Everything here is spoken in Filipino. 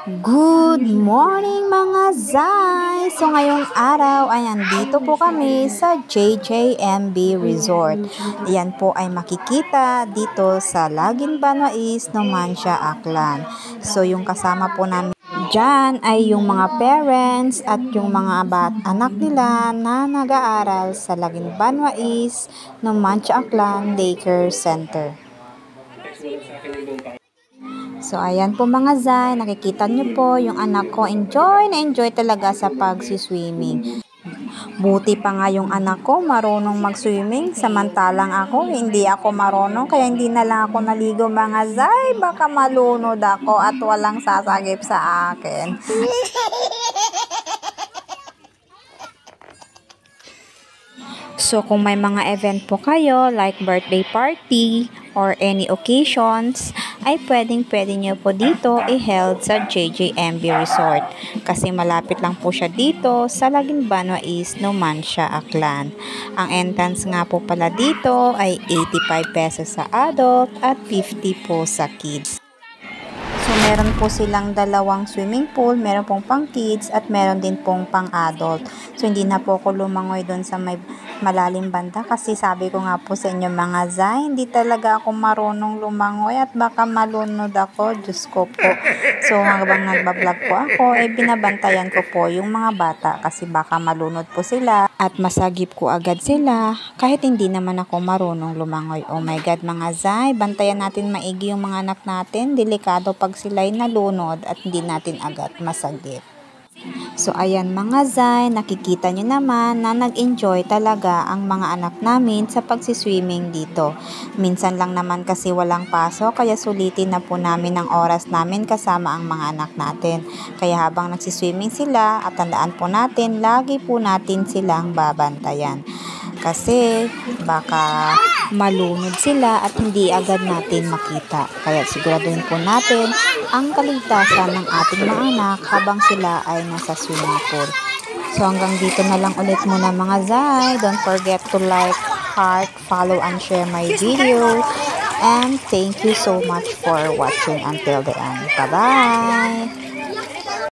Good morning mga Zay! So ngayong araw ay nandito po kami sa JJMB Resort. Ayan po ay makikita dito sa Lagin Banwais, Numancia, Aklan. So yung kasama po namin dyan ay yung mga parents at yung mga anak nila na nag-aaral sa Lagin Banwais, Numancia, Aklan Daycare Center. So, ayan po mga Zay, nakikita nyo po yung anak ko, enjoy na enjoy talaga sa pagsiswimming. Buti pa nga yung anak ko, marunong mag-swimming, samantalang ako, hindi ako marunong, kaya hindi na lang ako naligo mga Zay, baka malunod ako at walang sasagip sa akin. So, kung may mga event po kayo, like birthday party or any occasions, ay pwedeng-pwede nyo po dito i-held sa JJMB Resort. Kasi malapit lang po siya dito sa Lagin Banwais, Numancia, Aklan. Ang entrance nga po pala dito ay 85 pesos sa adult at 50 po sa kids. So, meron po silang dalawang swimming pool, meron pong pang kids at meron din pong pang adult. So, hindi na po ako lumangoy doon sa may malalim banda kasi sabi ko nga po sa inyo mga Zay, hindi talaga ako marunong lumangoy at baka malunod ako, Diyos ko po. So, habang nagbablog po ako, binabantayan ko po yung mga bata kasi baka malunod po sila at masagip ko agad sila kahit hindi naman ako marunong lumangoy. Oh my God mga Zay, bantayan natin maigi yung mga anak natin, delikado pag sila'y nalunod at hindi natin agad masagip. So, ayan mga Zay, nakikita nyo naman na nag-enjoy talaga ang mga anak namin sa pagsiswimming dito. Minsan lang naman kasi walang pasok, kaya sulitin na po namin ang oras namin kasama ang mga anak natin. Kaya habang nagsiswimming sila, at tandaan po natin, lagi po natin silang babantayan. Kasi baka malunod sila at hindi agad natin makita. Kaya siguraduhin po natin ang kaligtasan ng ating mga anak habang sila ay nasa swimming pool. So hanggang dito na lang ulit muna mga Zay. Don't forget to like, heart, follow, and share my video. And thank you so much for watching until the end. Bye-bye!